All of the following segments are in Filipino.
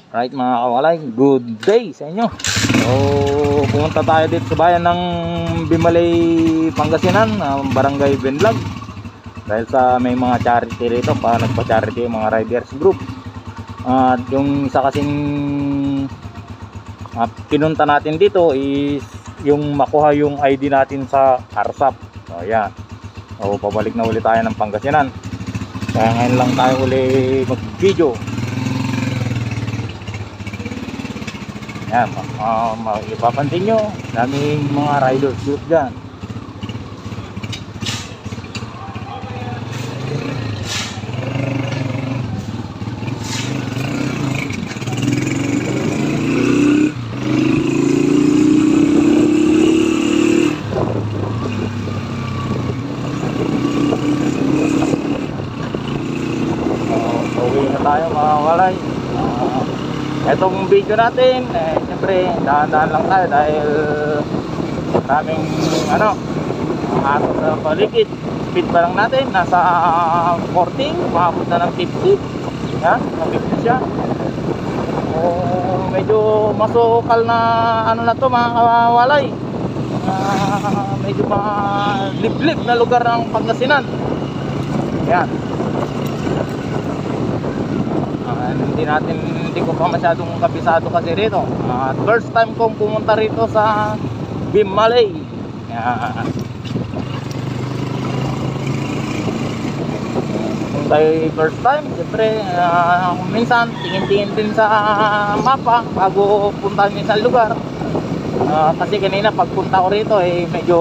Right mga kawalay, good day sa inyo. So pumunta tayo dito sa bayan ng Bimalay, Pangasinan, Barangay Benlag. Dahil sa may mga charity rito, nagpa-charity yung mga riders group. At yung isa kasing pinunta natin dito is yung makuha yung ID natin sa ARSAP. So yan. So pabalik na ulit tayo ng Pangasinan. Kaya ngayon lang tayo uli mag-video. Yan, ipapansin nyo, daming mga riders group dyan. Uwi na tayo mga walay. Etong video natin, siyempre dahan-dahan lang tayo dahil maraming aso sa paligid. Speed pa lang natin, nasa 40, umabot na ng 50. Yan, na-50 siya. Medyo masukal na na to mga kawalay. Medyo liblib na lugar ng Pangasinan. Yan. Hindi ko pa masyadong kabisado kasi rito. First time kong pumunta rito sa Bimalay. Kung tayo first time, siyempre minsan tingin-tingin din sa mapa bago puntahan yung isang lugar. Kasi kanina pagpunta ko rito medyo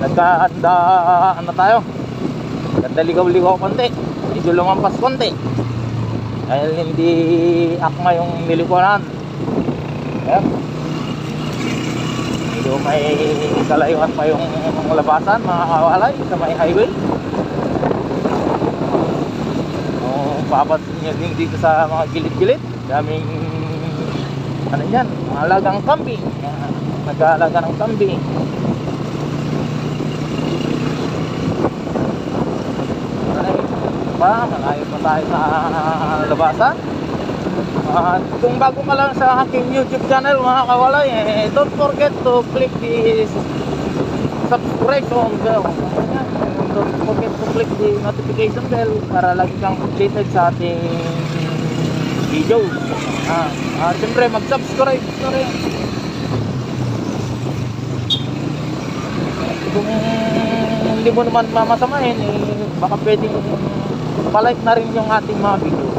nagkahanda tayo. Nagdaligaw-ligaw konti. Medyo lumampas konti. Dahil hindi akma yung nilikuran. Ayan. Medyo may kalayuan pa yung labasan mga kawalay sa may highway. Papansin nyo din dito sa mga gilid-gilid. Daming yan, alagang kambing. Nag-aalaga ng kambing. Malayo pa tayo sa labasan. Kung bago ka lang sa aking YouTube channel mga kawalay, don't forget to click the subscription bell. Don't forget to click the notification bell para lagi kang updated sa ating video. Siyempre mag-subscribe na rin. Kung hindi mo naman mamasamahin, baka pwedeng palike na rin yung ating mga video.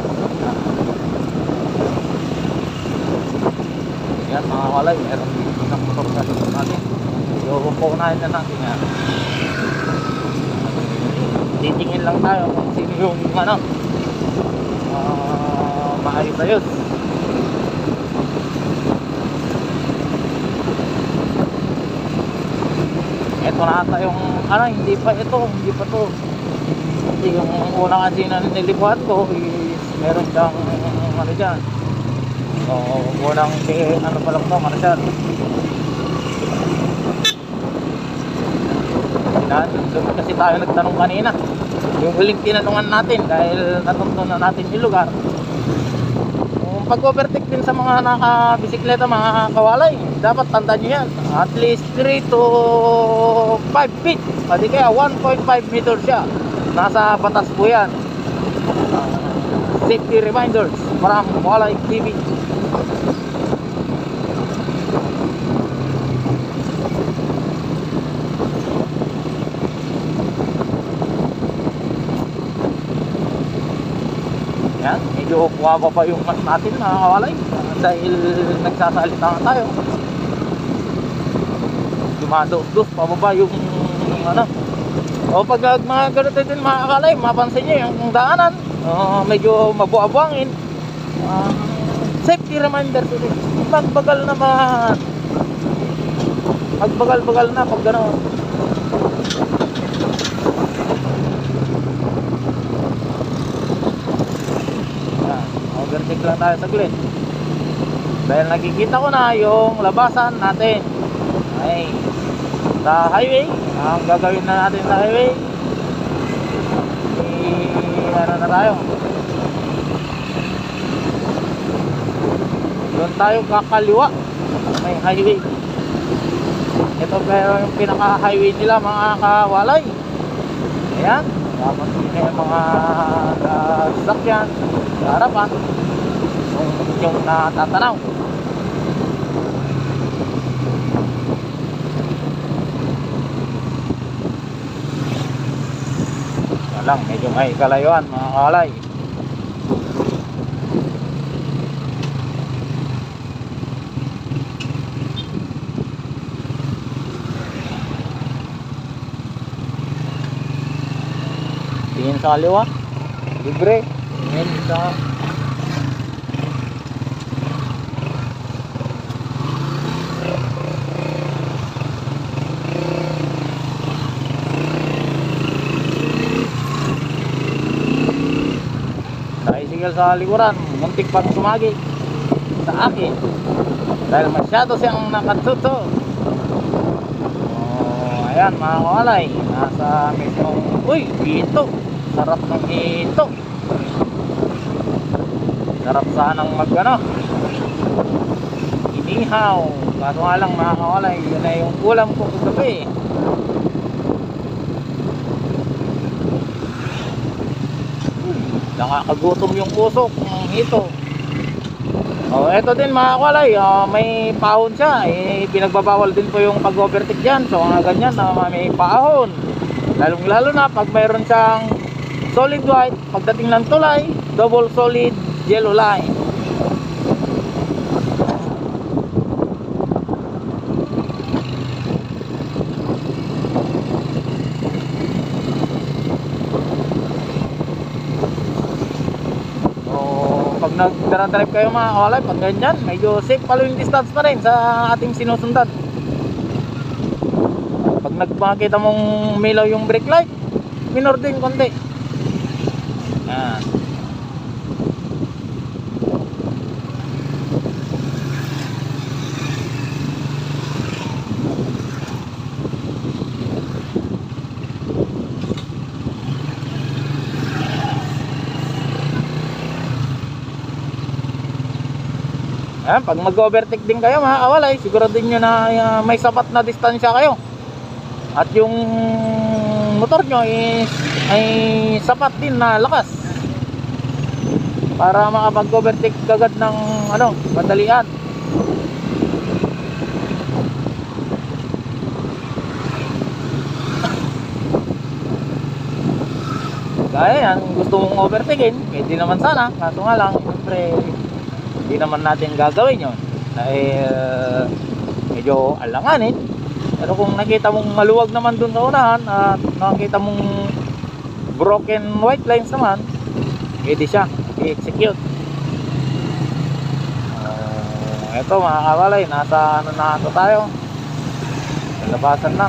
Yan mga walay, meron isang motor sa likod natin. So pupunahin na natin yan. Titingin lang tayo kung sino yung maayos-ayos. Ito na ata yung hindi pa to. Kasi yung unang kasi na nilibuhan ko is meron siyang dyan. So unang pa lang to, Marshall. Doon kasi tayo nagtanong kanina. Yung huling tinanungan natin dahil natuntun na natin yung lugar. Pag-overtake din sa mga nakabisikleta mga kawalay, dapat tandaan nyo yan. At least 3 to 5 feet. Pwede kaya 1.5 meters siya. Nasa batas po yan. Safety reminders from Walay TV. Yan, medyo kuwaba pa yung mas natin mga kawalay dahil nagsasalita na tayo. Dumados-dos pababa yung pag mga ganito din mga kawalay, mapansin nyo yung daanan medyo mabuabangin. Safety reminder din. Magbagal naman. Magbagal-bagal na pag gano'n. Overtake lang tayo saglit dahil nakikita ko na yung labasan natin sa highway. Ang gagawin na natin sa highway na tayo. doon tayo kakaliwa. May highway. Ito pero yung pinaka-highway nila mga kawalay. Ayan. Tapos yun yung mga sasakyan sa harapan. Yung natatanaw. Lang, medyo may kalayuan mga kawalay. Tingin sa kaliwa, libre. Tingin sa tricycle sa likuran, muntik pang sumagi sa akin dahil masyado siyang nakatuto. Ayan mga kawalay, nasa mismong, uy, hito, sarap ng hito, sarap sanang inihaw, kaso nga lang mga kawalay, yun na yung ulam ko kagabi. Nakakagutom yung puso ng hito. Eto din mga kawalay, may pahon siya. Pinagbabawal din po yung pag-overtake dyan. So mga ganyan na may pahon. Lalo na pag mayroon siyang solid white, pagdating ng tulay, double solid yellow line. Pag nagdara-drive kayo mga kawalay, pag ganyan, medyo safe following distance pa rin sa ating sinusundan. Pag nagpakita mong milaw yung brake light, minor din konti. Yan. Ayan, pag mag-overtake din kayo mga kawalay, siguradin nyo na may sapat na distansya kayo. At yung motor nyo ay sapat din na lakas para makapag-overtake agad ng madalian. Kaya yan, gusto mong overtakein, pwede naman sana. Kaso nga lang, siyempre hindi naman natin gagawin yun dahil medyo alanganin. Pero kung nakita mong maluwag naman dun sa unahan at nakita mong broken white lines naman, pwede siya i-execute. Ito mga kawalay, nasa na ito tayo, labasan na.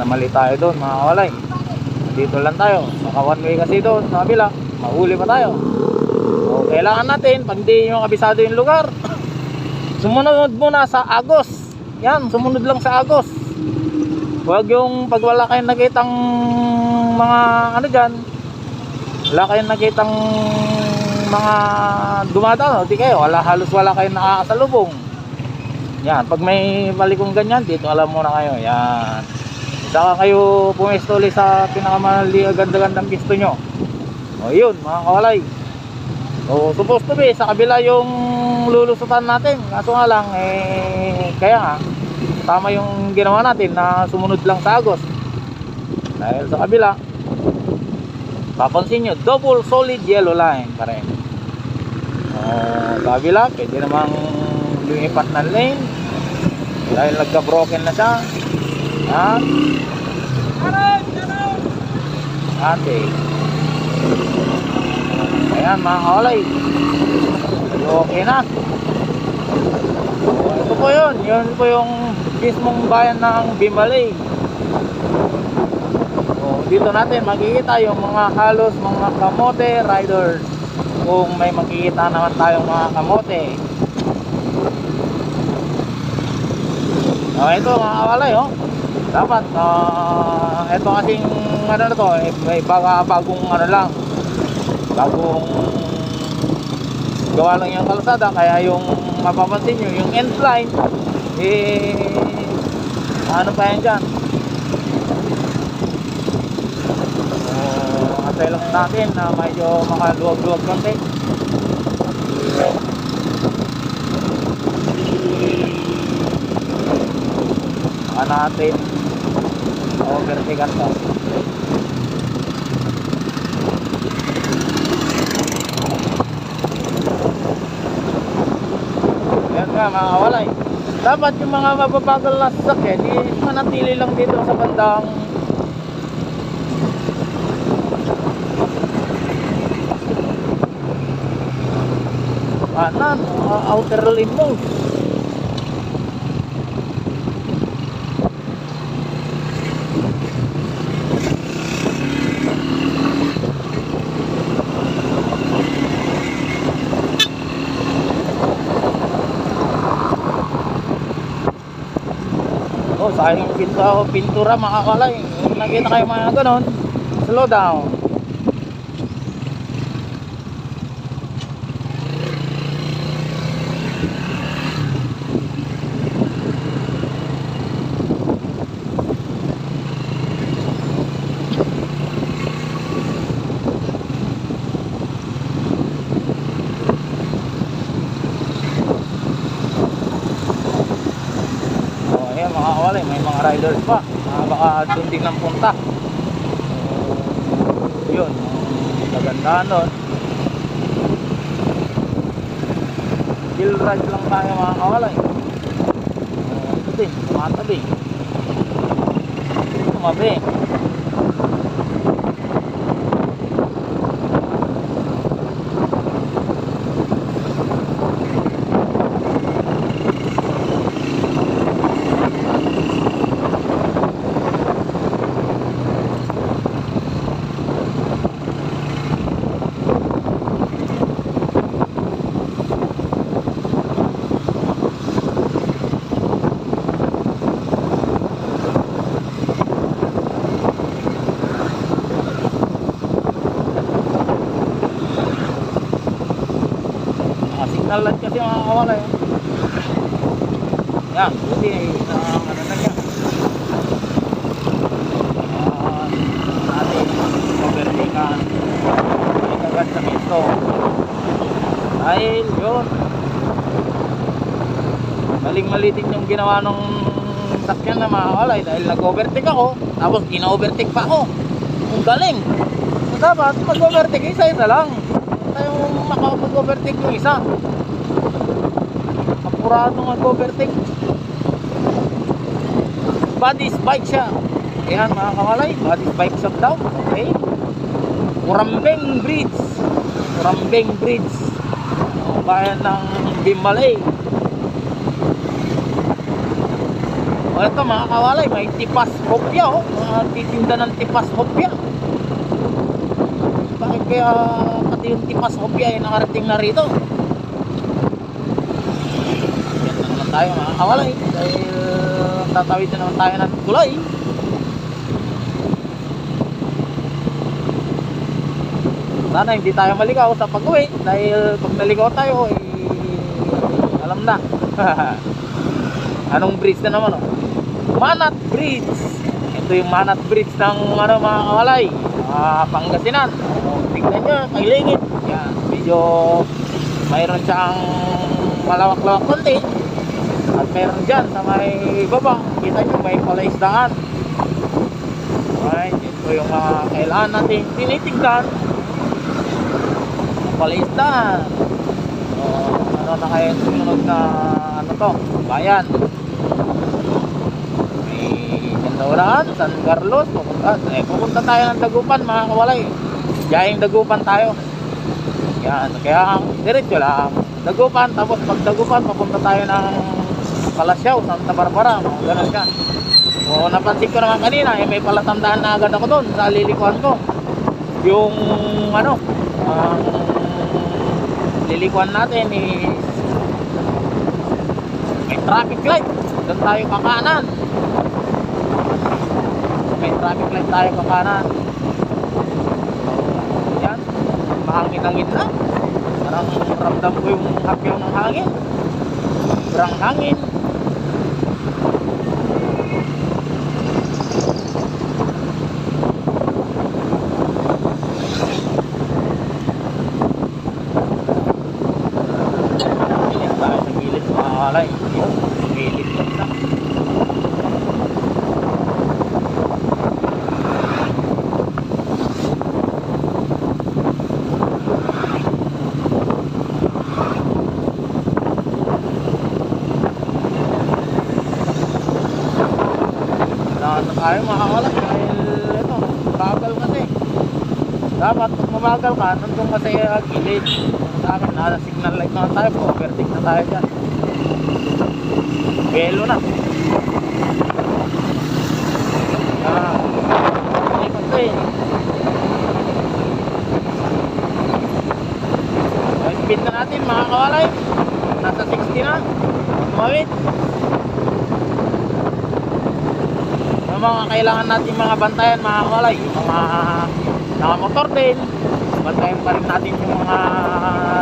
Namali tayo doon mga kawalay. Dito lang tayo, baka one way kasi doon sa kabila, mahuli pa tayo. So kailangan natin, pag di nyo kabisado yung lugar, sumunod muna sa Agos. Yan, sumunod lang sa Agos. Huwag yung pag wala kayong nakitang mga dyan, wala kayong nakitang mga dumadaan, di kayo, halos wala kayong nakakasalubong. Yan, pag may balikong ganyan, dito alam muna kayo. Yan, saka kayo pumesto ulit sa pinakamali ganda-gandang pisto nyo. O yun mga kawalay. So supposed to be sa kabila yung lulusutan natin. Kaso nga lang kaya nga tama yung ginawa natin na sumunod lang sa Agos. Dahil sa kabila, papansin nyo, double solid yellow line pa rin. Sa kabila pwede namang lumipat ng lane dahil nagka-broken na siya. Ate. Ayan mga kawalay, okay na. Ito po yun. Yun po yung mismong bayan ng Bimbalay. Dito natin makikita yung mga halos mga kamote riders. Kung may makikita naman tayong mga kamote. Ito mga kawalay, oh. Dapat, ito kasing, ano na to, may bagong, ano lang, bagong gawa lang yung kalsada, kaya yung mapapansin nyo, yung end line, ano pa yan dyan. Antay lang natin na medyo makaluwag-luwag konti. Natin overtaken to. Yan nga mga kawalay, dapat yung mga mababagal na sasakyan manatili lang dito sa bandang kanan, outer lane mo. Sayang yung pintura mga kawalay. Nakita kayo mga ganon, slow down. May mga riders pa, baka doon din lang punta. Yun, kagandahan doon. Chill ride lang tayo mga kawalay. Ito din, tumatabi. Tumabi. Nalat kasi mga kawalay. Yan, buti ano na yan. Natin overtaken. Ikagat sa misto. Dahil yun, maling-malitin yung ginawa nung sakyan na mga kawalay. Dahil nag-overtake ako, tapos gina-overtake pa ako. Ang galing. So dapat mag-overtake isa-isa lang. Tayong makapag-overtake yung isa. Apurado mag-overtake. Body spike siya. Ayan mga kawalay, body spike shop daw. Okay. Kurambeng Bridge. Kurambeng Bridge. Bayan ng Bimbalay. O ito mga kawalay, may tipas hopya, oh. Titinda ng tipas hopya. Bakit kaya pati yung tipas hopya ay nakarating na rito? Tayo mga kawalay dahil tatawid na naman tayo ng tulay. Sana hindi tayo maligaw sa pag-uwi dahil pag naligaw tayo alam na. Anong bridge na naman, oh? Manat Bridge. Ito yung Manat Bridge ng mga kawalay, Pangasinan. Tignan nyo, kailingit. Yan, medyo mayroon siyang malawak-lawak konti. At meron dyan sa may baba, kita nyo may palaisdaan. Alright, ito yung mga kailangan natin tinitignan. Palaisdaan. So, ano na kaya sumunod na ano to, bayan. May Gandaulaan, San Carlos, pupunta tayo ng Dagupan mga kawalay. Diyahing Dagupan tayo. Yan, kaya diretso lang Dagupan, tapos pag Dagupan papunta tayo ng Kalasyaw, Santa Barbara, mga ganun ka. So napansin ko naman kanina, may palatandaan na agad ako doon sa lilikuan ko. Yung ano, lilikuan natin is may traffic light. Doon tayo kakanan. May traffic light tayo kakanan. Yan. Mahangin-hangin na. Parang ramdam ko yung hapyaw ng hangin. Sobrang hangin. Yan tayo sa gilid mga kalay. Yung gilid na. Tayo makakalak dahil ito, bagal kasi. Dapat pag mabagal ka, nandun ka sa gilid. Sa akin, nasa signal light na tayo, overtake na tayo dyan. Belo na. Lipat ko eh. Speed na natin mga kawalay. Nasa 60 na. Tumawid. Mga kailangan natin mga bantayan mga kawalay, mga nakamotor din, bantayan pa rin natin yung mga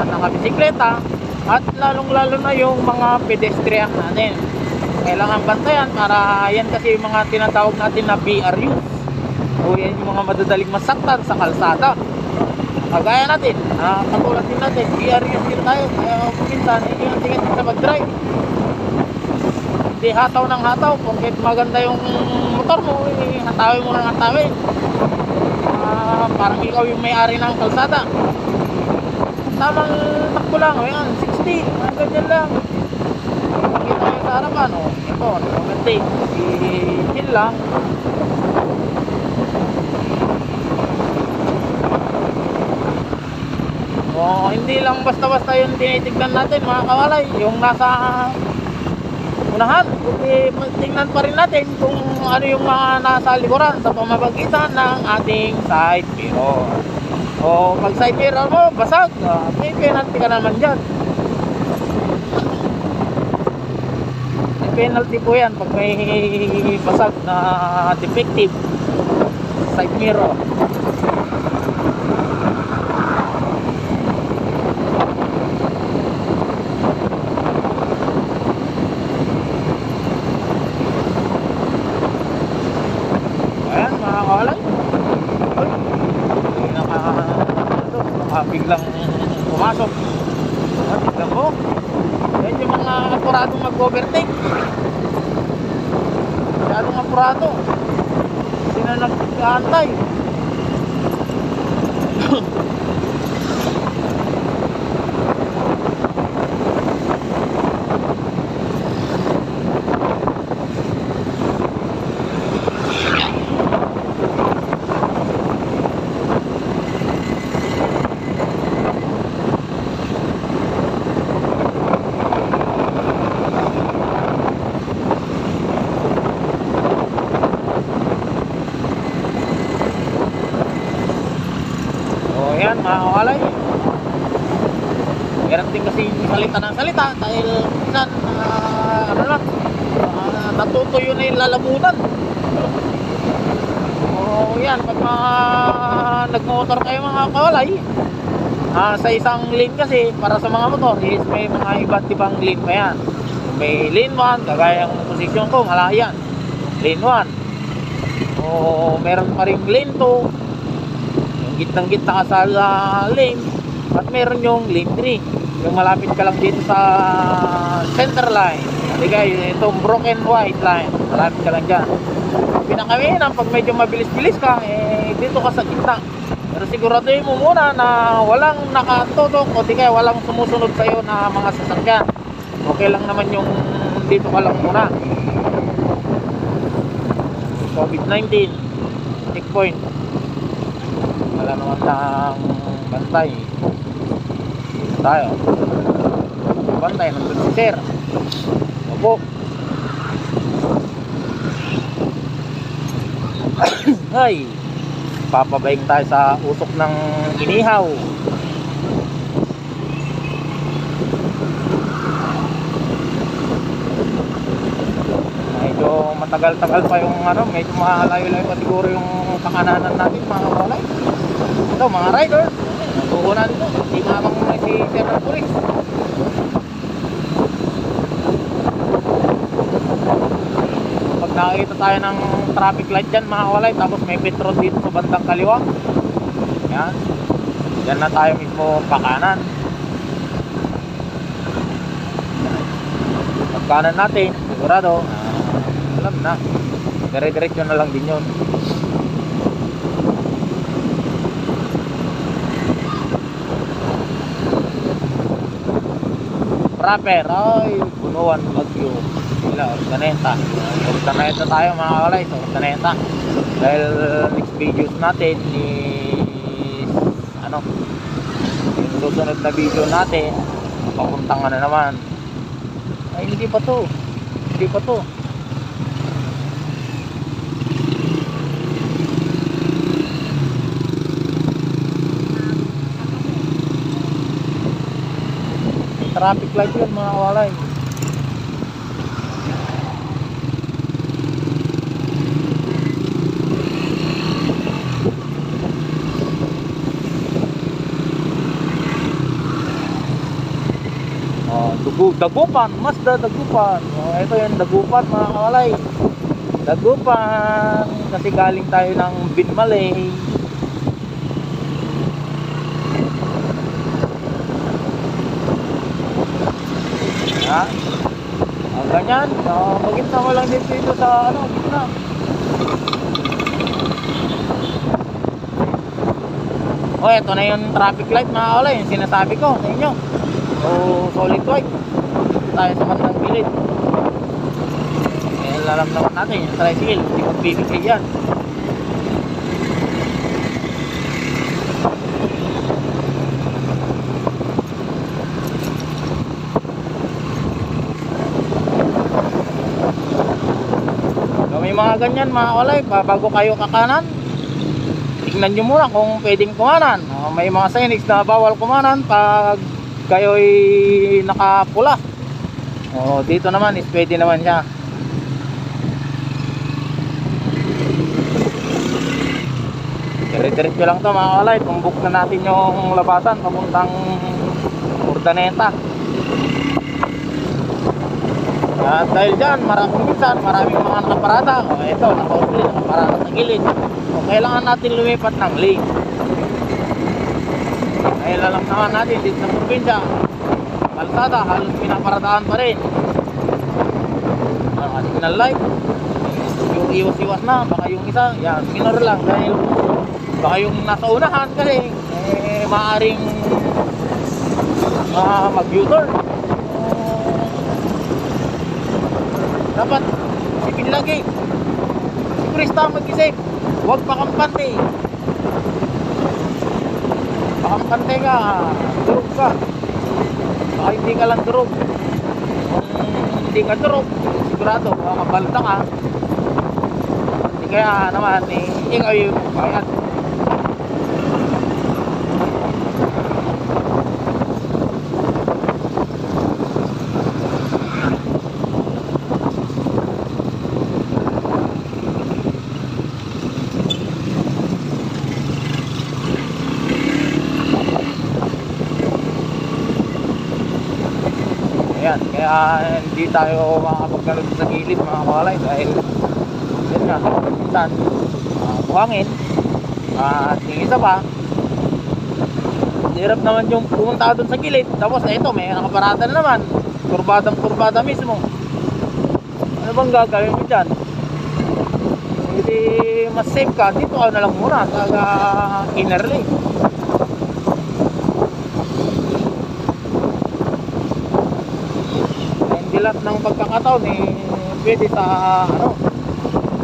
nakabisikleta at lalong lalo na yung mga pedestrian natin kailangan bantayan para yan kasi yung mga tinatawag natin na BRU o yan yung mga madadaling masaktan sa kalsada kagaya natin, katulad din natin BRU din tayo kaya minsan hindi natin tingin sa mag-drive hindi hataw ng hataw porket maganda yung motor mo, hatawin mo ng hatawin parang ikaw yung may-ari ng kalsada tamang takbo lang, ayan, 60 ganyan lang makita nyo sa harapan ito, overtake chill lang hindi lang basta-basta yung tinitignan natin mga kawalay yung nasa unahan, tingnan pa rin natin kung ano yung mga nasa likuran sa pamamagitan ng ating side mirror. O pag side mirror mo, basag, may penalty ka naman dyan. May penalty po yan pag may basag na defective side mirror. Biglang pumasok tignan mo yan yung mga apuradong mag-overtake masyadong apurado hindi na nag-aantay yan mga kawalay meron din kasi salita ng salita dahil minsan ano lang natutuyo na yung lalamunan yan pag nagmotor kayo mga kawalay sa isang lane kasi para sa mga motor is may mga iba't ibang lane pa yan may lane 1 kagaya yung posisyon ko malayan lane 1 meron pa rin lane 2 gitnang-gitna ka sa lane at meron yung lane 3 yung malapit ka lang dito sa center line itong broken white line malapit ka lang dyan pinakawinan pag medyo mabilis-bilis ka dito ka sa gitna pero siguraduhin mo muna na walang nakatutok o di kaya walang sumusunod sa'yo na mga sasakyan okay lang naman yung dito ka lang muna COVID-19 checkpoint wala naman ng bantay tayo bantay nandun si sir opo ay papabaying tayo sa usok ng inihaw matagal-tagal pa yung ano, medyo malayo-layo pa siguro yung kakananan natin mga kawalay. Ito mga riders, tukunan dito, hindi mamang si Sir ng Police. Pag nakakita tayo ng traffic light dyan mga kawalay, tapos may petrol dito sa bandang kaliwa, yan, dyan na tayo mismo pakanan. Pagkanan natin, sigurado, alam na, dire-diretso na lang din yun. Proper, ay, Bunuan, Bagyo, sila, Urdaneta. Urdaneta tayo mga kalay, so Urdaneta. Dahil next videos natin is, ano, yung susunod na video natin, papuntang na naman. Ay, hindi pa to. Hindi pa to. Traffic light yun mga kawalay. Dagupan, Mazda Dagupan. Ito yung Dagupan mga kawalay. Dagupan kasi galing tayo ng Binmalay. Ha? Ganyan. Magitna mo lang dito sa ano, gitna. Ito na yung traffic light mga kawalay, yung sinasabi ko sa inyo. Solid white. Tayo sa bandang gilid. Alam naman natin yung tricycle, hindi magbibigay yan. So, may mga ganyan mga kalay, bago kayo kakanan, tignan nyo muna kung pwedeng kumanan. May mga signage na bawal kumanan pag kayo'y nakapula. Dito naman is pwede naman siya. Dire-diretso lang to mga kalay. Tumbok na natin yung labasan papuntang Urdaneta. At dahil dyan, maraming mga nakaparada. Ito, nakaparada sa gilid. Kailangan natin lumipat ng lane. Dahil alam naman natin dito sa probinsya, kalsada halos pinaparadaan pa rin. Signal light, yung iwas-iwas na, baka yung isa, yan, minor lang dahil baka yung nasa unahan kasi maaaring mag-U-turn. Dapat isipin lagi, sigurista mag-isip, huwag pakampante. Pakampante ka, durog ka. Baka hindi ka lang durog. Kung hindi ka durog, sigurado makabalta ka. Hindi kaya naman ikaw yung bayad. Kaya hindi tayo makakapagkalod sa gilid mga kakalay dahil yun nga, minsan buhangin at yung isa pa hirap naman yung pumunta doon sa gilid tapos ito may nakaparada na naman kurbada mismo. Ano bang gagawin mo dyan? Hindi mas safe ka dito ka na lang muna sa inner lane. Lahat ng pagkakataon pwede sa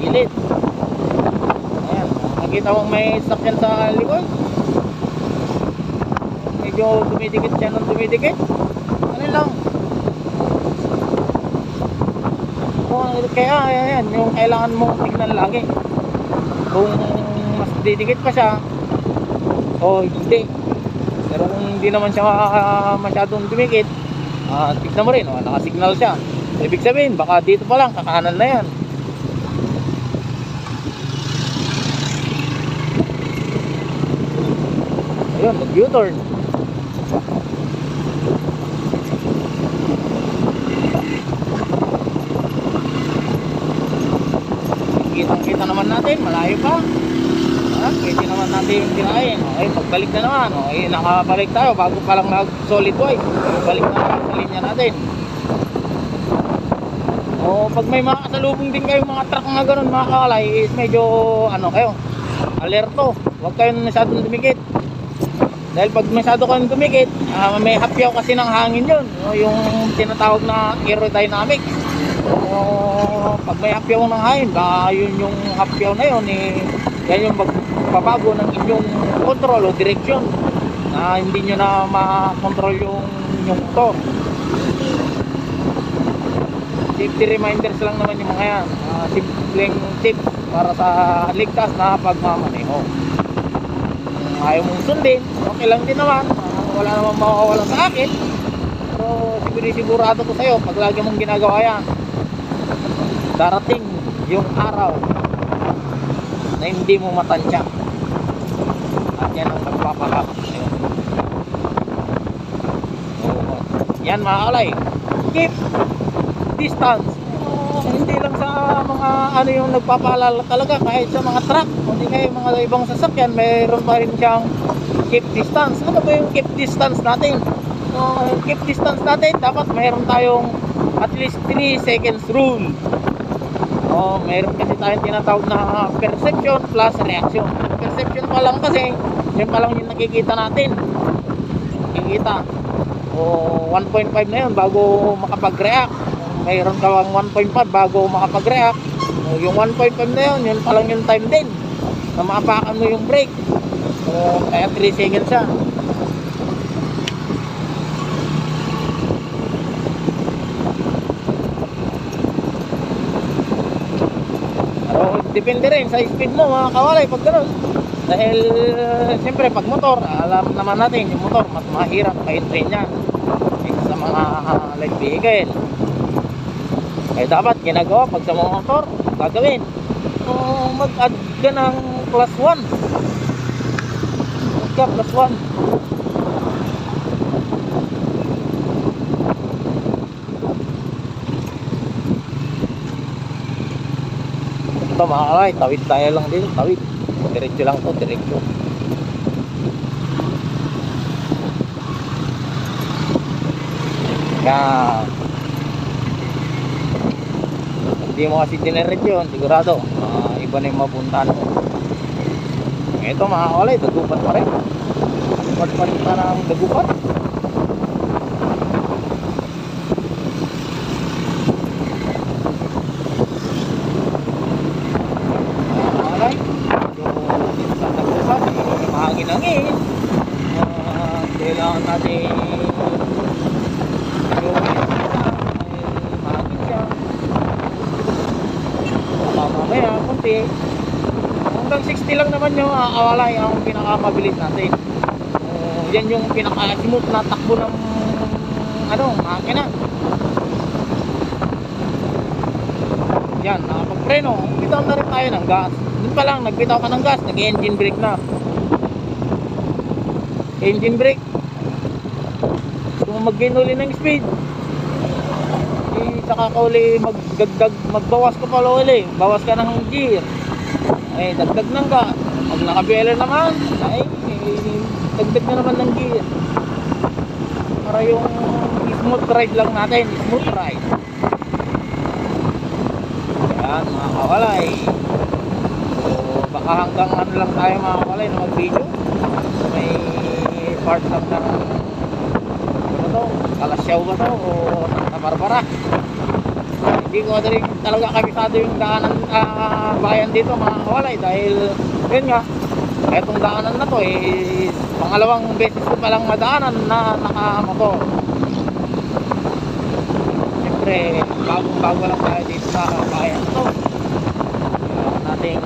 gilid. Ayan, nakita mo may sakyan sa likod, medyo dumidikit siya nung dumidikit, ano lang. Kaya ayan, yung kailangan mong tignan lagi kung mas didikit pa siya o hindi. Pero kung hindi naman siya masyadong dumikit, tignan mo rin, nakasignal siya. Ibig sabihin, baka dito pa lang, kakanan na yan. Yun, nag-U-turn. Kitang-kita naman natin, malayo pa. Pwede naman natin tirahin. Okay, pagbalik na naman. Okay, nakabalik tayo bago pa lang nag-solid white. Balik na naman sa linya natin. O, pag may mga kasalubong din kayo mga truck na ganun mga kakalay, is medyo ano kayo, alerto. Huwag kayong masyadong dumikit. Dahil pag masyado kayong dumikit, may hapyaw kasi ng hangin yun. Yung tinatawag na aerodynamic. Pag may hapyaw ng hangin, baka yun yung hapyaw na yun, yan yung magpapago ng inyong control o direksyon na hindi nyo na makontrol yung motor. Safety reminders lang naman yung mga yan. Simpleng tips para sa ligtas na pagmamaneho. Kung ayaw mong sundin, okay lang din naman. Wala namang mawawala sa akin. Pero sigurado ko sa'yo, pag lagi mong ginagawa yan, darating yung araw na hindi mo matansya. At yan ang magpapakakap sa'yo. Yan mga kalay, keep distance. Hindi lang sa mga ano yung nagpapaalala talaga, kahit sa mga truck, hindi kayo mga ibang sasakyan, mayroon pa rin siyang keep distance. Ano ba yung keep distance natin? Keep distance natin, dapat mayroon tayong at least 3 seconds rule. Mayroon kasi tayong tinatawag na perception plus reaction. Perception pa lang kasi, yun pa lang yung nakikita natin. Nakikita. 1.5 na yun bago makapag-react. Mayroon ka lang 1.5 bago makapag-react. Yung 1.5 na yun pa lang yung time din na maapakan mo yung brake. Kaya 3 seconds siya. Pero depende rin sa speed mo mga kawalay pag ganun. Dahil siyempre pag motor, alam naman natin yung motor mas mahirap pa-train yan sa mga light vehicle. Kaya dapat ginagawa pag sa mga motor, gagawin. Mag-add ka ng plus 1. Mag-ka plus 1. Ito mga kalay, tawid tayo lang dito, tawid. Diretso lang to, diretso. Yan. Hindi mo kasi generate yun, sigurado iba na yung mapuntahan mo. Ito mga kalay, dagupan pa rin. Dagupan pa rin pa ng dagupan. Mga kalay, yung sa dagupan, mahangin-hangin. Kailangan natin yung mahangin siya. Mamaya, kunti. Hanggang 60 lang naman yung awalay ang pinakamabilis natin. Yan yung pinaka-smooth na takbo ng makina. Yan, nakapagpreno. Bitaw na rin tayo ng gas. Doon pa lang, nagbitaw ka ng gas, nag-engine brake na. Engine brake. Gusto mo mag-gain uli ng speed, saka ka uli magbawas ka pala uli, bawas ka ng gear, dagdag ng gas. Pag naka-BL naman, dagdag na naman ng gear para yung smooth ride lang natin, smooth ride. Yan mga kawalay. So baka hanggang ano lang tayo mga kawalay na mag-video. May part ng Kalasyaw ba to o Santa Barbara. Hindi ko rin talaga kabisado yung daanan bayan dito mga kawalay, dahil yun nga, etong daanan na to pangalawang beses ko palang madaanan na nakamotor. Siyempre bago lang tayo dito sa bayan to. Kailangan nating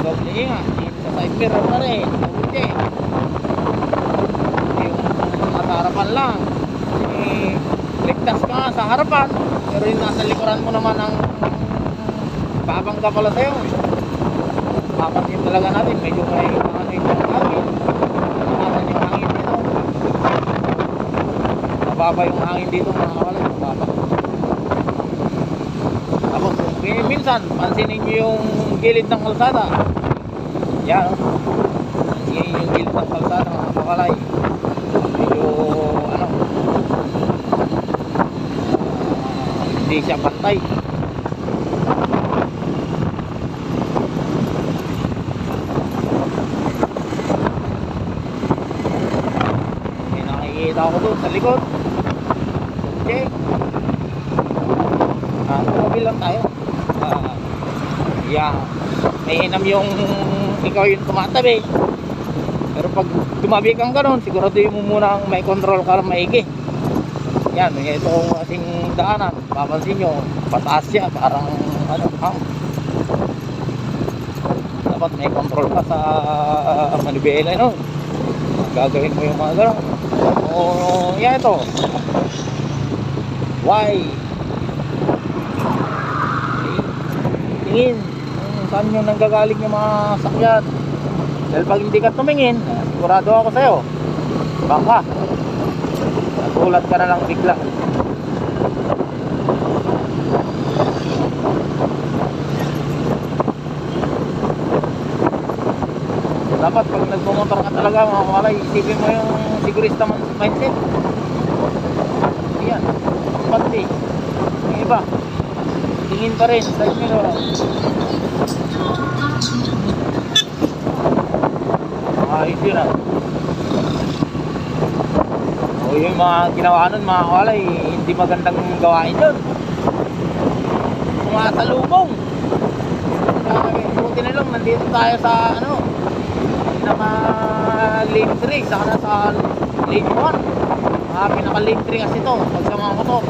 doble ingat dito sa side mirror na rin, yung nasa harapan lang ligtas ka nga sa harapan, pero yung nasa likuran mo naman ang babangga pala sa'yo. Papansin talaga natin, medyo may ano yung hangin, yung mababa yung hangin dito mga kawalay, mababa. Tapos minsan pansinin nyo yung gilid ng kalsada. Yan, pansinin yung gilid ng kalsada mga kawalay. Medyo ano, hindi siya pantay. May nakikita ako doon sa likod. Okay, tumabi lang tayo. Yeah, may hinam yung ikaw yung tumatabi. Pero pag tumabi kang ganun, siguraduhin mo muna may control ka lang maigi. Yan, ito kong ating daanan. Papansin nyo, pataas siya, parang ano, dapat may control ka sa manibela, no? Gagawin mo yung mga ganun. O, yan ito. Why? Tingin kung saan yung nanggagaling yung mga sakyan. Dahil pag hindi ka tumingin, sigurado ako sa'yo, baka natulad ka na lang bigla. Dapat pag nagmumotor ka talaga mga kamalay, isipin mo yung sigurista mindset. Yan, pati yung iba tingin pa rin sa inyo. Ayos yun ah. O yung mga ginawa nun mga kamalay, hindi magandang gawain yun. Tumatalubong. Buti na lang nandito tayo sa ano, pinaka lane 3 saka na sa lane 1. Pinaka lane 3 kasi to pag sa mga motor.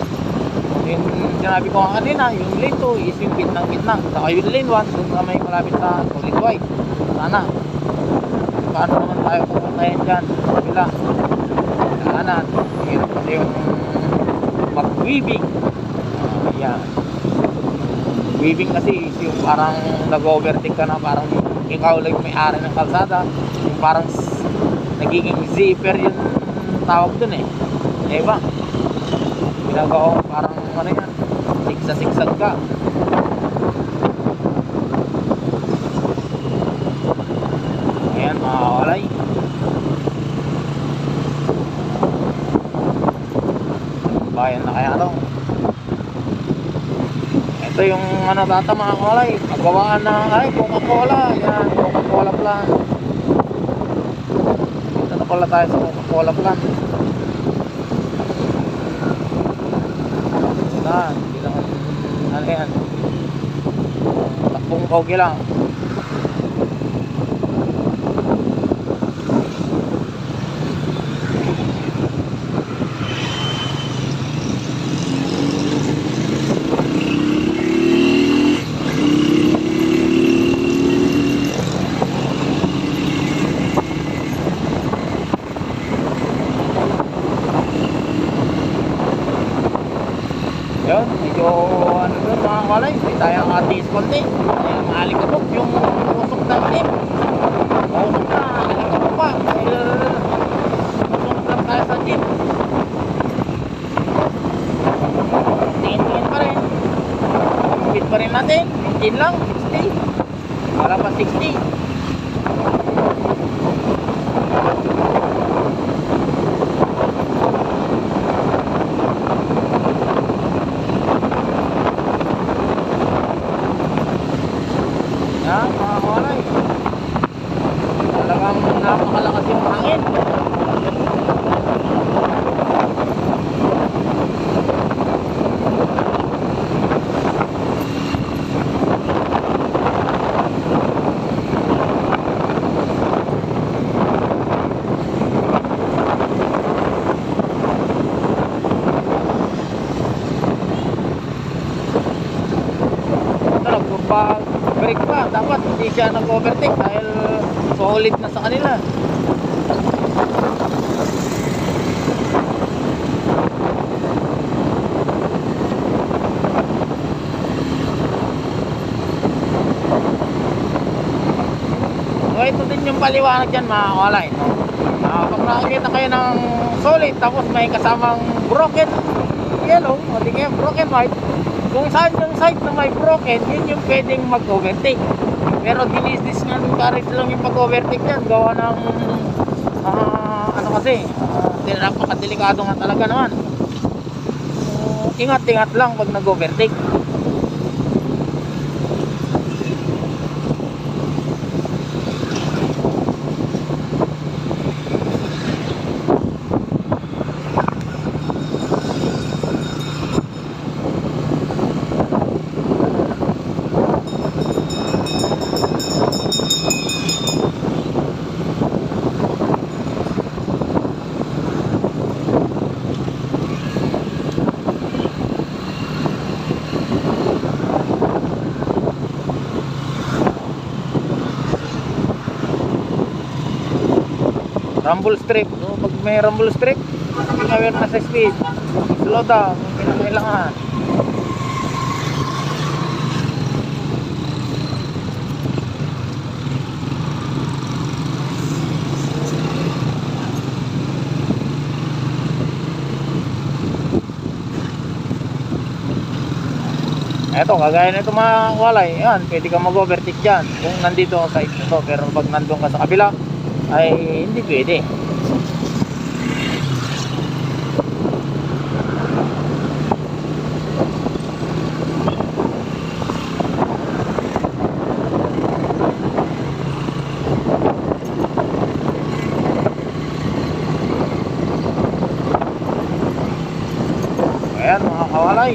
Yung sinabi ko kanina, yung lane 2 is yung gitnang-gitna, saka yung lane 1 dun na may malapit sa solid white. Sana paano naman tayo pupuntahin dyan sa kabila kanan. Hirap kasi yung mag-weaving. Yan, weaving kasi is yung parang nag-overtake ka na, parang ikaw lang may-ari ng kalsada, yung parang nagiging zipper yung tawag dun eh. Diba? Ginagawa ko parang ano yan, sigsag ka. Ayan mga kakalay. Bayan na kaya to. Ito yung ano data mga kakalay, pagawaan na ay Coca-Cola. Yan, Coca-Cola plant. Dito na pala tayo sa Coca-Cola plant. Hindi lang ano yan, takbong kaugi lang. Yun, medyo ano doon mga kalay, hindi tayo nakatis konti. Maalikabok yung usok natin. Mausok na, alikabok pa. Dahil masunod lang tayo sa jeep. Tingin-tingin pa rin. Speed pa rin natin. Engine lang, 60. Wala pa 60. Yan mga kalay, talagang napakalakas yung hangin. Brake pa, dapat hindi siya nag-overtake dahil solid na sa kanila. So ito din yung paliwanag dyan mga kalay, no? Pag nakakita kayo ng solid tapos may kasamang broken yellow o di kaya broken white, kung saan yung side na may broken, yun yung pwedeng mag-overtake. Pero dinis-discourage lang yung pag-overtake yan, gawa ng ano kasi, napakadelikado nga talaga naman. Ingat-ingat lang pag nag-overtake. Rumble strip, no? Pag may rumble strip, hindi aware na sa speed, slow down, hindi na kailangan. Eto, kagaya nito mga walay, yan, pwede ka mag-overtake dyan kung nandito ka sa ito, pero pag nandun ka sa kabila ay hindi pwede. Ayan mga kawalay,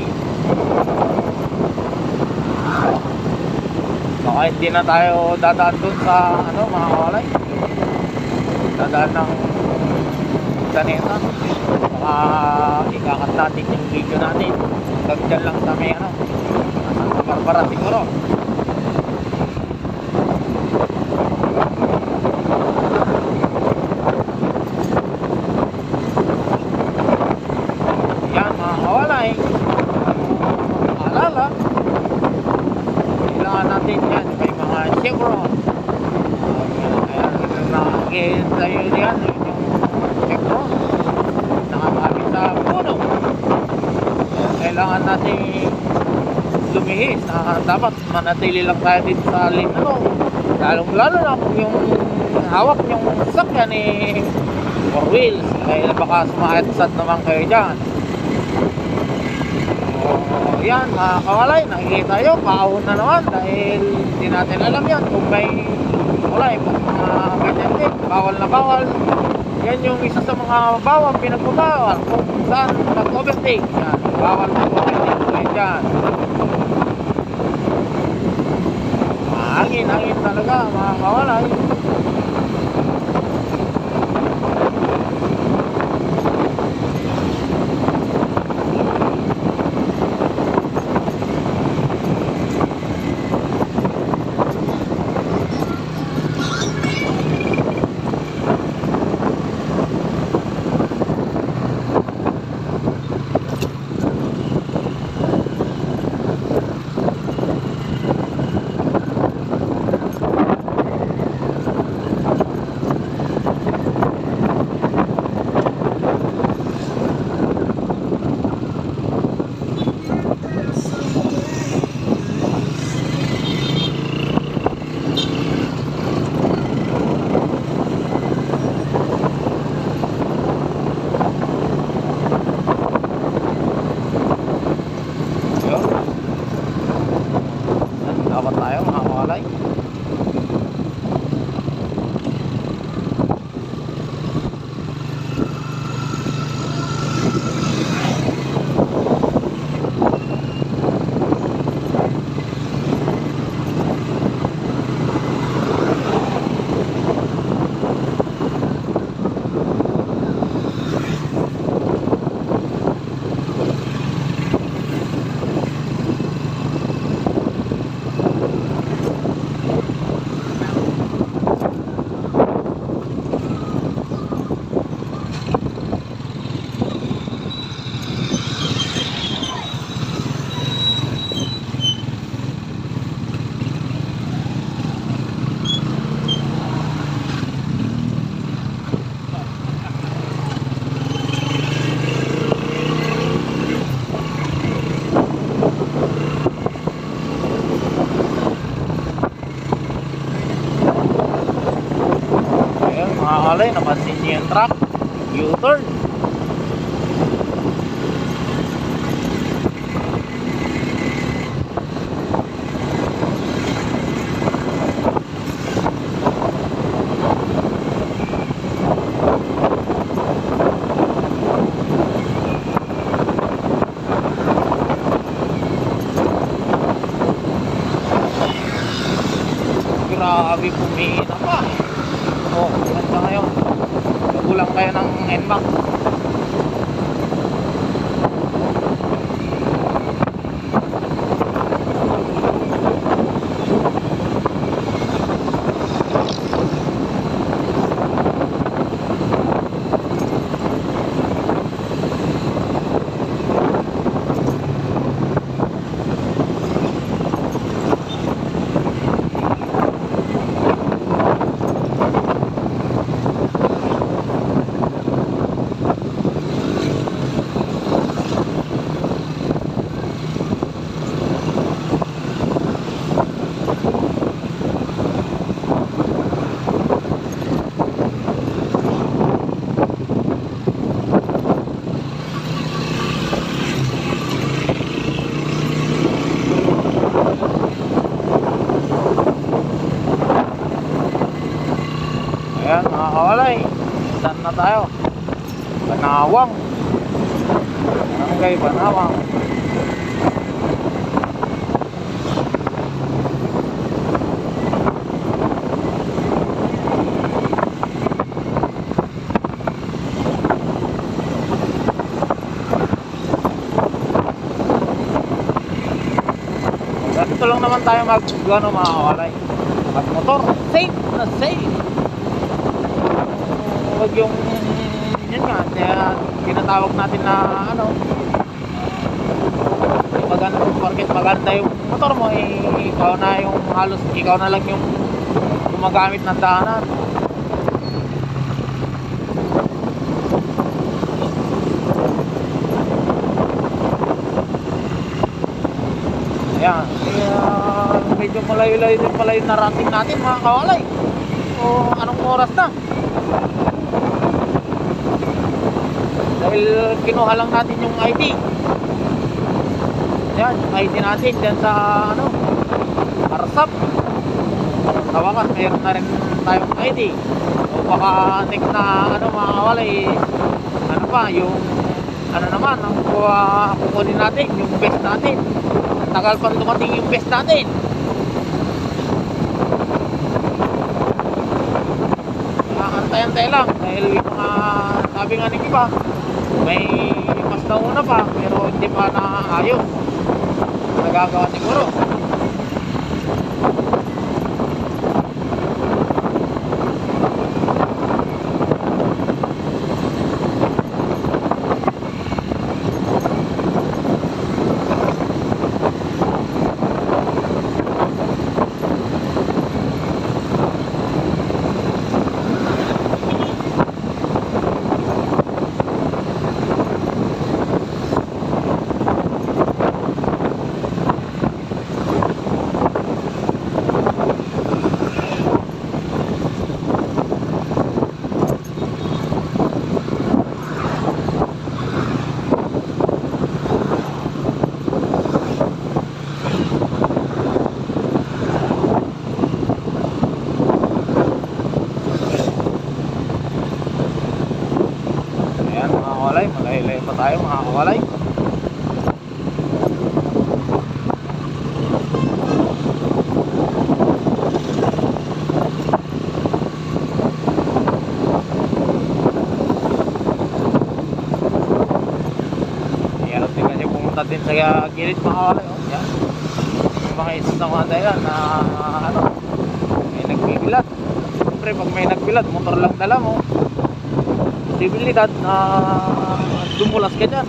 baka hindi na tayo dadaan dun sa ano mga kawalay, dadaan ng Daneta. Baka ikakat natin yung video natin dagdan lang sa may ano Santa Barbara siguro. Yan mga kawalay, alala, kailangan natin yan may mga Chevron. Ayan, nakakit tayo yan yung Chevron nakakabit sa puno. Kailangan natin lumihis na dapat manatili lang tayo dito sa lane ano, lalong lalo na kung yung hawak yung sasakyan eh 4 wheels, kaya baka sumaitsad naman kayo dyan. Yan mga kawalay, nakikita nyo paahon na naman dahil hindi natin alam yan kung may walay mga ganyan din, bawal na bawal. Yan yung isa sa mga bawang pinagbabawal kung saan mag-overtake. Yan, bawal mag-overtake dyan. Hangin talaga mga kawalay. Dapat tayo mga kawalay. kawalay, napansin niyo yung truck, U-turn. Grabe, pumina pa. Oh, ganda ngayon. Nagulang tayo ng NMAX. Ayan mga kawalay, saan na tayo? Banawang. Barangay Banawang. Ganito lang naman tayo mag-ano mga kawalay. Mag-motor, safe na safe. Huwag yung yun nga, tinatawag natin na ano, maganda, porket maganda yung motor mo, ikaw na yung halos, ikaw na lang yung gumagamit ng daanan. Ayan, medyo malayo-layo din pala yung narating natin mga kawalay. So anong oras na? Dahil kinuha lang natin yung ID. Yan, yung ID natin dyan sa ano, Arsap. Tawakan, mayroon na rin tayong ID. O baka next na ano mga kawalay, ano pa, yung ano naman, ang kukunin natin, yung best natin. Ang tagal pa dumating yung best natin. Antay-antay lang dahil yung mga sabi nga ng iba, may mas nauna pa pero hindi pa naayos. Nagagawa siguro. Malayo-layo pa tayo mga kawalay. Ayan, tingnan nyo, pumunta din sa gilid mga kawalay. Yan, yung mga isa sa mga dahilan na ano, may nagbibilad. Siyempre pag may nagbilad, motor lang dala mo, posibilidad na dumulas ka dyan.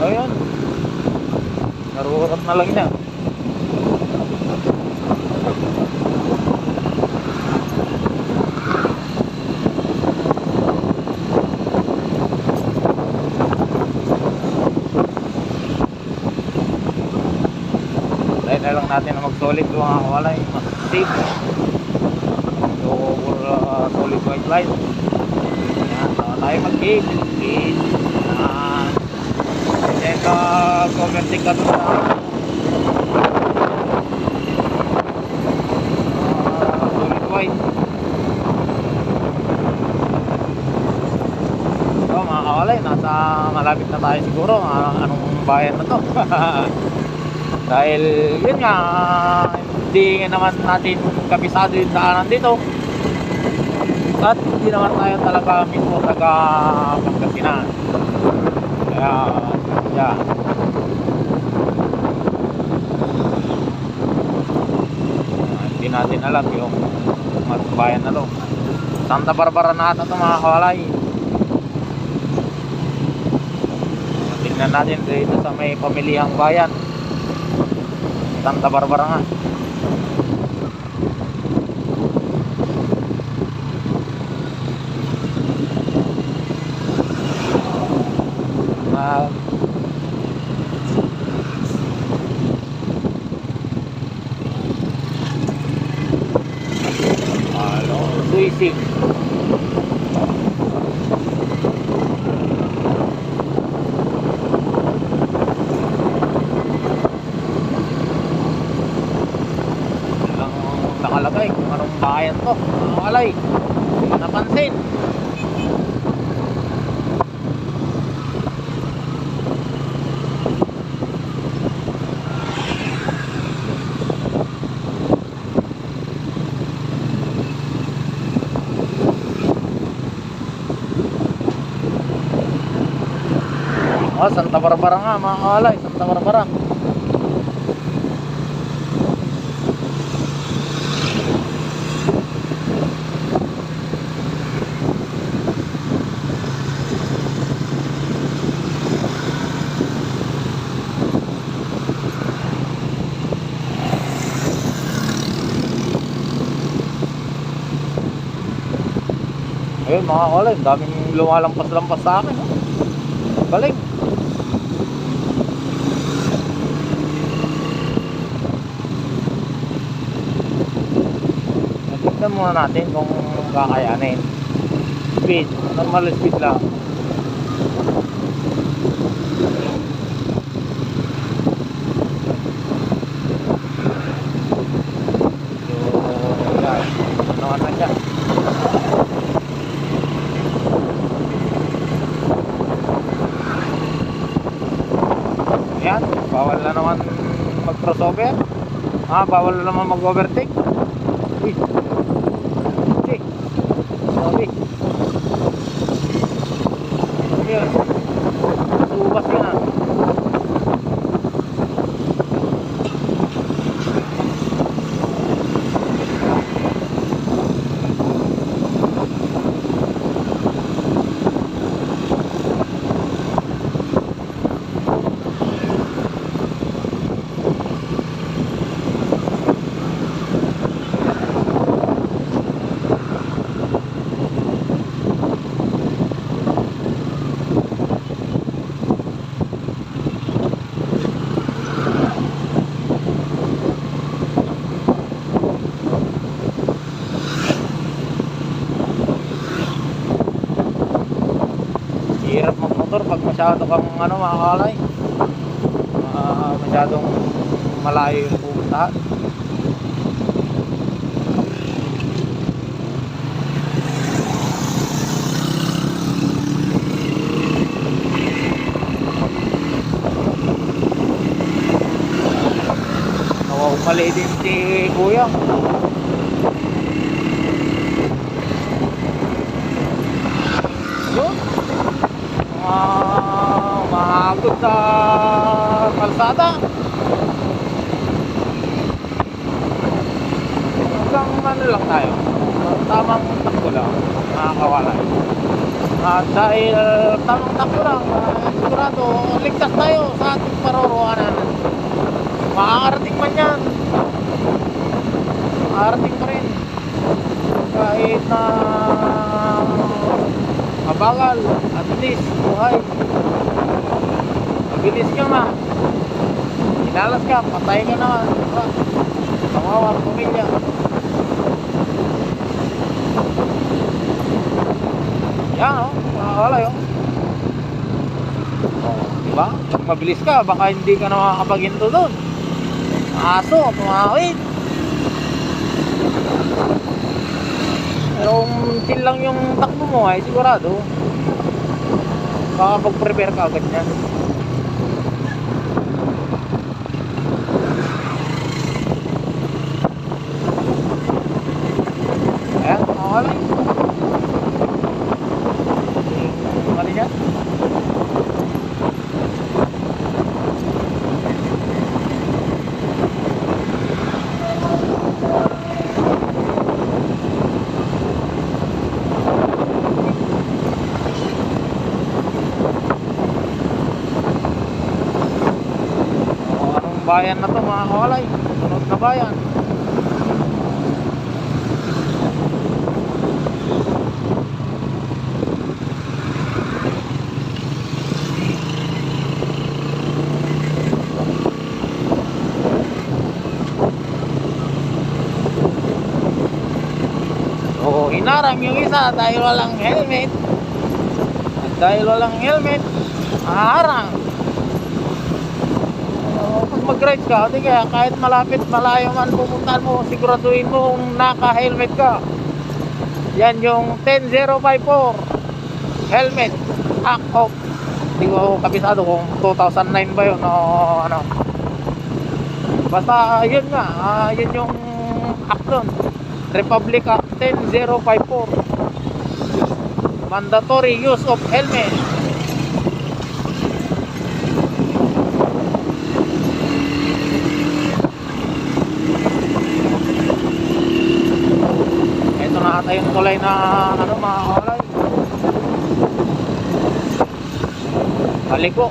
Ayan, narurat na lang niya. natin na mag-solid mga kawalay, mas safe. So, solid white line. Yan, so tayo mag-gauge. Gauge. Yan. Then, converting ka doon sa solid white. So, mga kawalay, nasa malapit na tayo siguro. Anong bayan na to? Dahil, yun nga, hindi naman natin kabisado yung daanan dito. At hindi naman tayo talaga mismo taga Pangasinan. Kaya, yeah. Hindi natin alam yung bayan na to. Santa Barbara na ata ito mga kawalay. Tingnan natin dito sa may pamilihang bayan. Santa Barbara nga. Suisig. Nakalagay kung anong bayan to, nakalay, hindi napansin. Santa Barbara nga mga kalay, Santa Barbara. Ayun mga kalay, daming lumalampas-lampas sa akin. Balik. Tignan muna natin kung kakayanin. Speed, normal speed lang. So, yan. Ano na siya? Yan, bawal na naman mag-crossover. Bawal na naman mag-overtake. Uy. Sabi. Ano yun? Subas yun ah. Hirap magmotor pag masyado kang mga kalay, masyadong malayo yung pupuntahan. Nawawali din si kuya. Mahagod sa kalsada. Hanggang ano lang tayo, tamang takbo lang mga kawalay. At dahil tamang takbo lang, sigurado ligtas tayo sa ating paroroonan. Makakarating man yan, makakarating pa rin kahit na mabagal. At least buhay, mabilis ka nga, Minalas ka, patay ka naman. Diba? Kawawa ang pamilya. Yan o, mga kawalay o. Diba? Pag mabilis ka, baka hindi ka na makakapaghinto doon. Aso, tumawid. Pero kung chill lang yung takbo mo ay sigurado baka mag-prepare ka agad yan. Ayan, okay. Ano yan? Bayan na to mga kawalay, sunod na bayan. Oo, inaram yung isa dahil walang helmet. At dahil walang helmet, harang. Pag mag-ride ka, di kaya kahit malapit, malayo man pupuntahan mo, siguraduhin mo kung naka-helmet ka. Yan yung 10054 helmet act of, hindi ko kabisado kung 2009 ba yun o ano. Basta yun nga, yun yung act nun, Republic Act 10054, mandatory use of helmet. Ata yung tulay na ano mga kawalay, Baliko,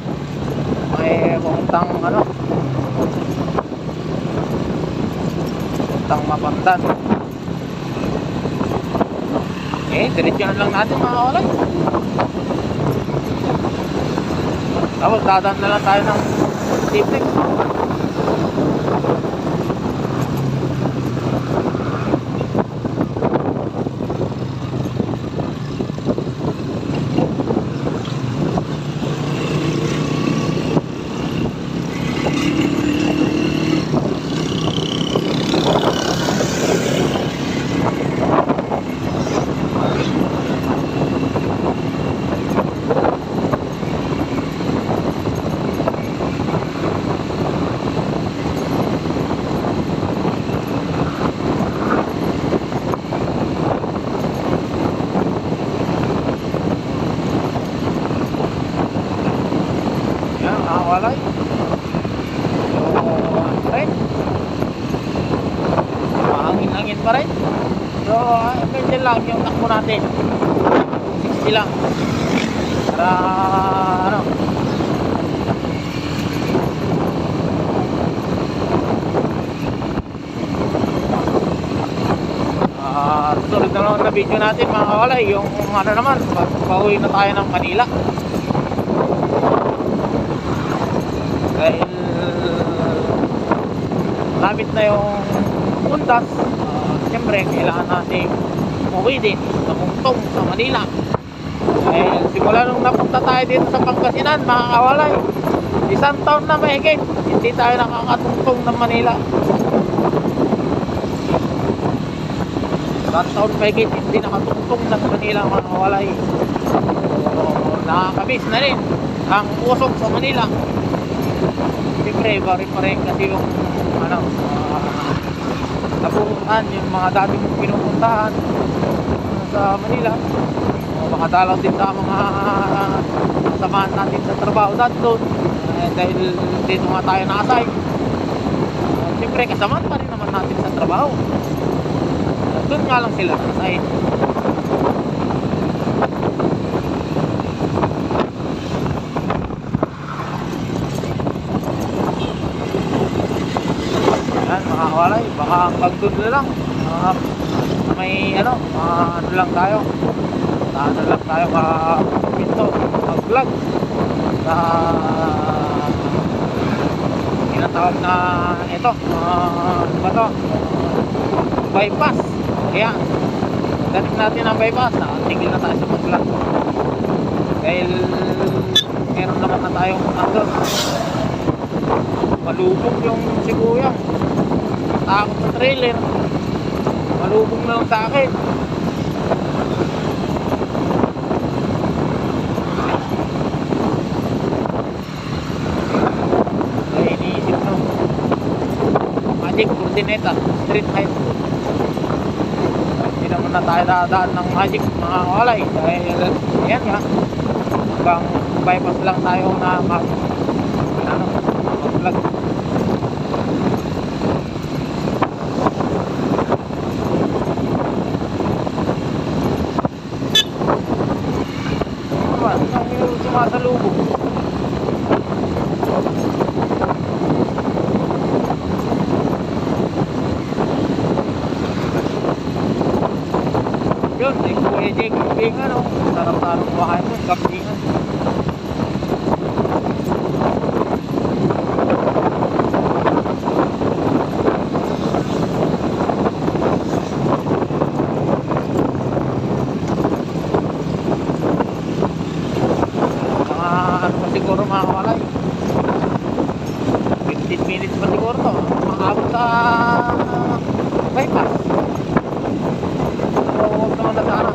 may puntang ano, puntang Mapandan. Diretso na lang natin mga kawalay. Tapos dadaan na lang tayo ng Tiplex. Walay. So, rin. Mahangin-hangin pa rin. So, ganyan lang yung takbo natin. 60 lang. Para, ano, susunod na naman na video natin mga kawalay. Yung ano naman, pauwi na tayo ng Manila. Dahil lapit na yung puntas, siyempre kailangan natin umuwi din sa Mungtong sa Manila. Dahil simula nung napunta tayo dito sa Pangasinan mga kawalay, 1 taon na mahigit hindi tayo nakakatungtong ng Manila. 1 taon mahigit hindi nakatungtong ng Manila mga kawalay. So, nakakamiss na rin ang usok sa Manila. Siyempre, pare-pare kasi yung ano, napupuntahan, yung mga dati mong pinupuntahan sa Manila. O makadalaw din sa mga samahan natin sa trabaho doon. Dahil dito nga tayo na-assign. Siyempre, kasamahan pa rin naman natin sa trabaho. Doon nga lang sila na-assign. Walay, baka pagdun na lang may ano, ano lang tayo, ano lang tayo pinto mag vlog sa tinatawag na ito, ano ba to? Bypass. Kaya, dating natin ang bypass, tigil na tayo sa paglag. Dahil, meron naman na tayong andon. Malubog yung si Kuya. Takot sa trailer. Malubog na lang sa akin. Kaya iniisip no. Magic Coordinator, Street Height. Hindi naman na tayo dadaan ng Magic mga kalay. Dahil yan nga. Hanggang bypass lang tayo na mag-vlog. Sumasalubog. Yun, ay Kuya Jake Kambingan, no? Sarap-sarap buhay mo, Kambingan. Siguro mga kamalay 15 minutes pa siguro to makakabot sa bypass. So huwag naman na sana.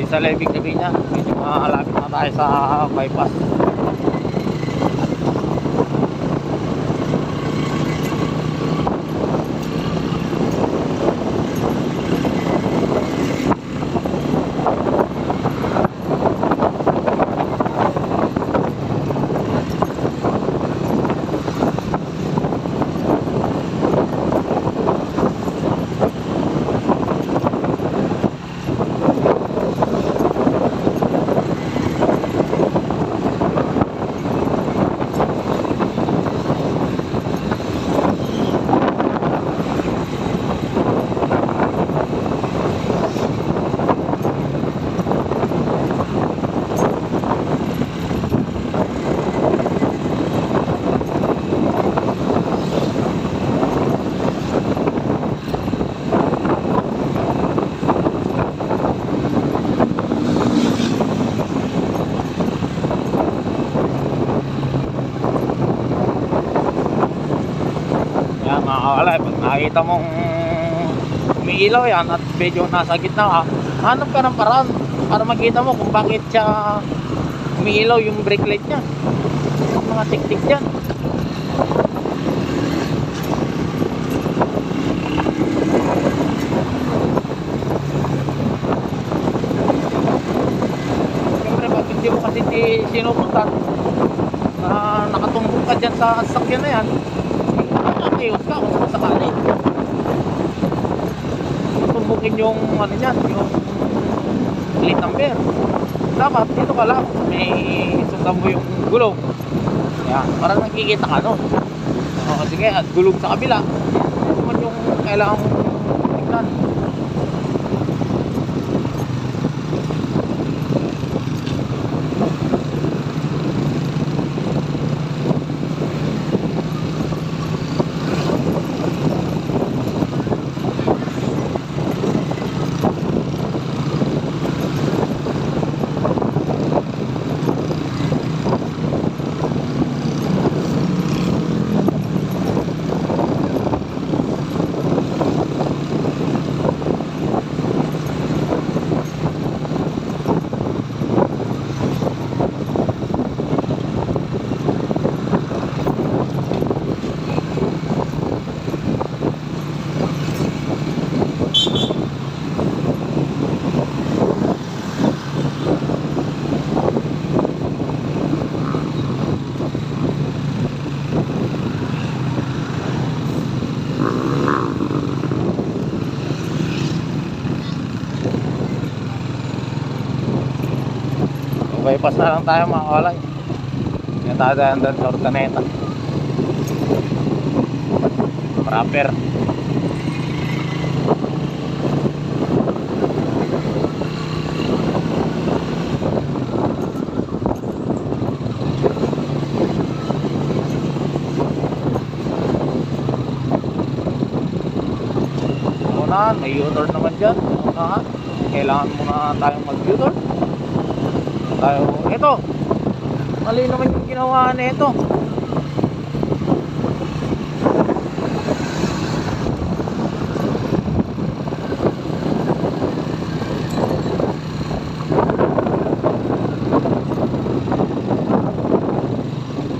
Sa ibig sabihin niya, medyo makalapit na tayo sa bypass. Mga kawalay, pag nakita mong umiilaw yan at medyo nasa gitna ka, hanap ka ng paraan para makita mo kung bakit siya umiilaw yung brake light nya, yung mga tik-tik dyan. Siyempre pag hindi mo kasi sinupuntan nakatumbok ka dyan sa sasakyan na yan, ayos ka kung sakali tumbukin yung ano yan, yung plate number. Dapat dito ka lang may sundan mo yung gulong, kaya parang nakikita ka no. O sige, at gulong sa kabila, ito naman yung kailangan tingnan. Bypass na lang tayo mga kalay. Yan tayo doon sa Urdaneta proper. Muna, may U-turn naman dyan. Muna, kailangan muna tayong mag-U-turn tayo. Ito, mali naman yung ginawa na ito.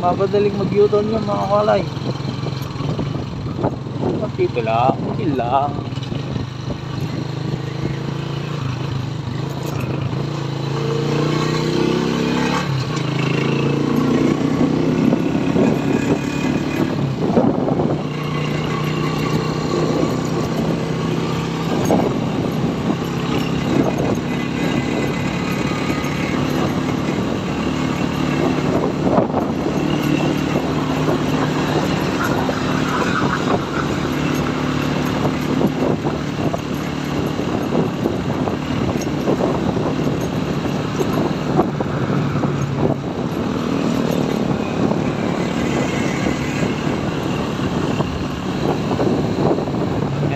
Mabadaling mag-U-turn yung mga kalay. Dito lang, chill lang.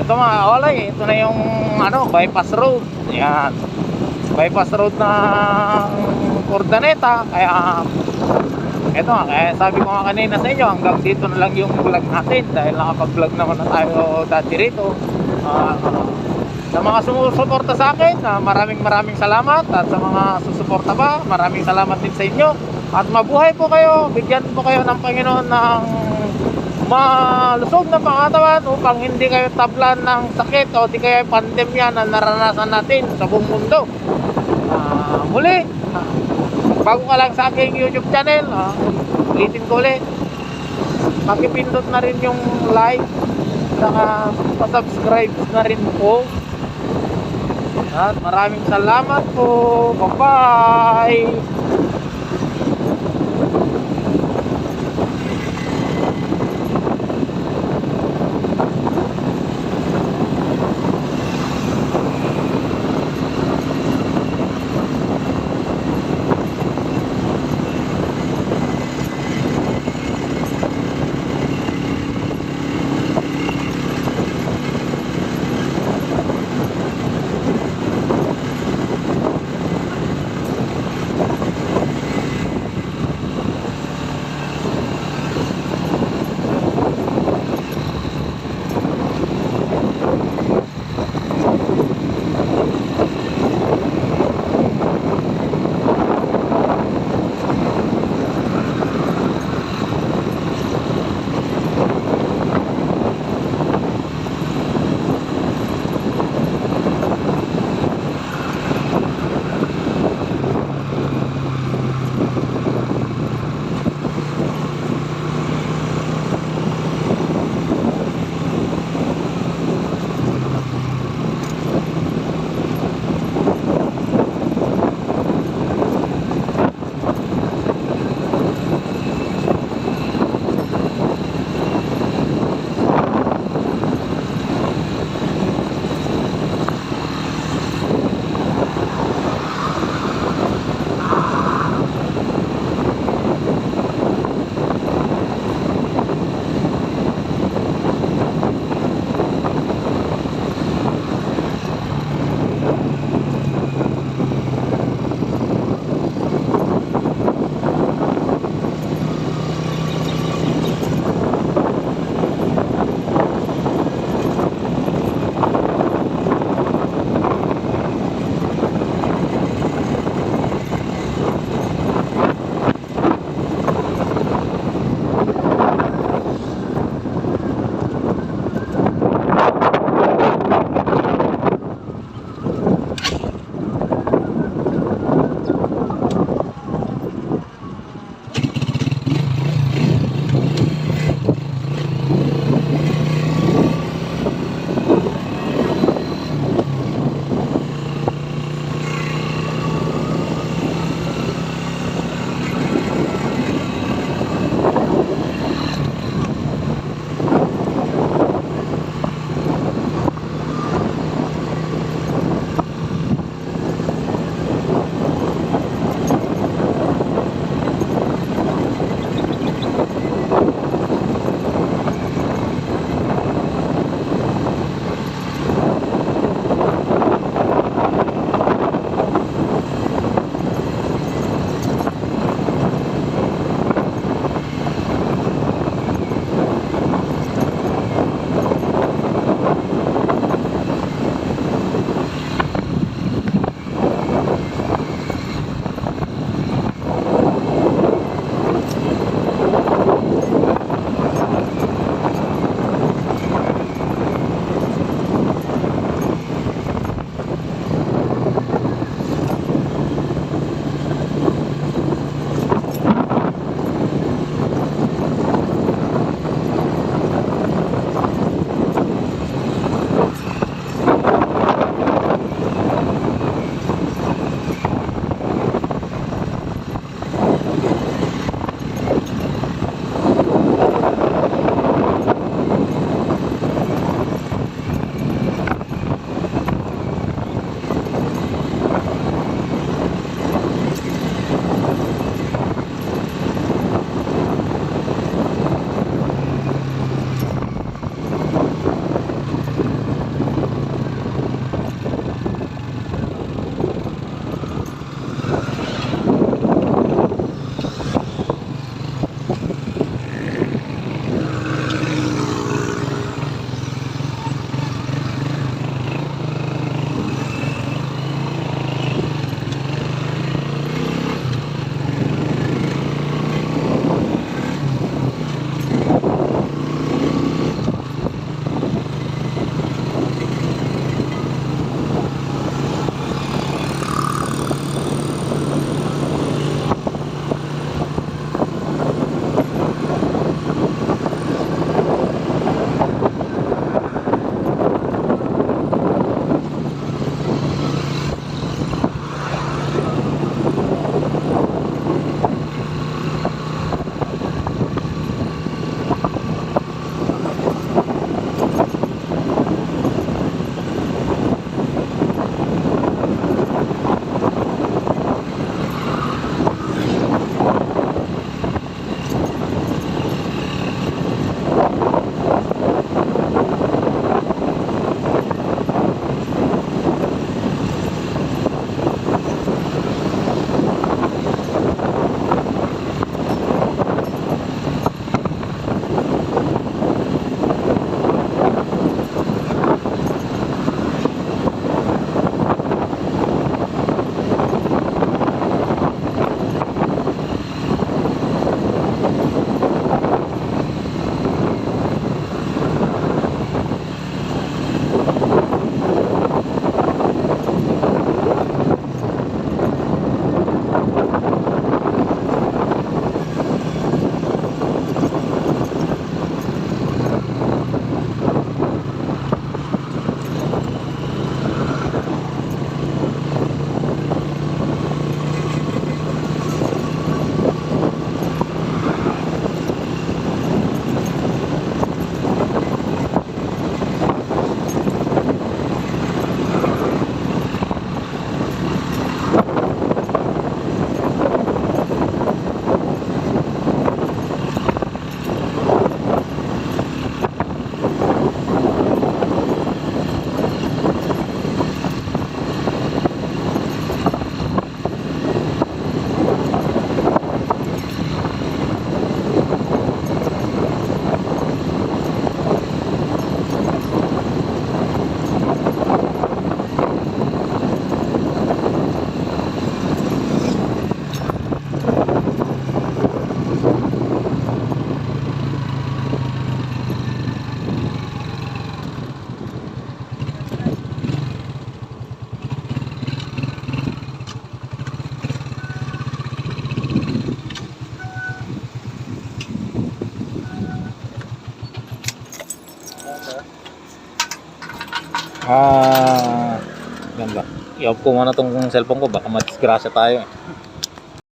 Ito mga kalay, ito na yung bypass road. Yan, bypass road ng Urdaneta. Kaya ito nga, kaya sabi ko nga kanina sa inyo, hanggang dito na lang yung vlog natin dahil nakapag-vlog naman na tayo dati rito. Sa mga sumusuporta sa akin, maraming salamat. At sa mga susuporta pa, maraming salamat din sa inyo. At mabuhay po kayo, bigyan po kayo ng Panginoon ng malusog na pangatawan upang hindi kayo tablan ng sakit o di kaya pandemya na naranasan natin sa buong mundo. Muli, bago ka lang sa aking YouTube channel, ulitin ko ulit, pakipindot na rin yung like, saka pa-subscribe na rin po. At maraming salamat po. Bye-bye. Ganda. I-off ko muna tong cellphone ko, baka madisgrasya tayo eh.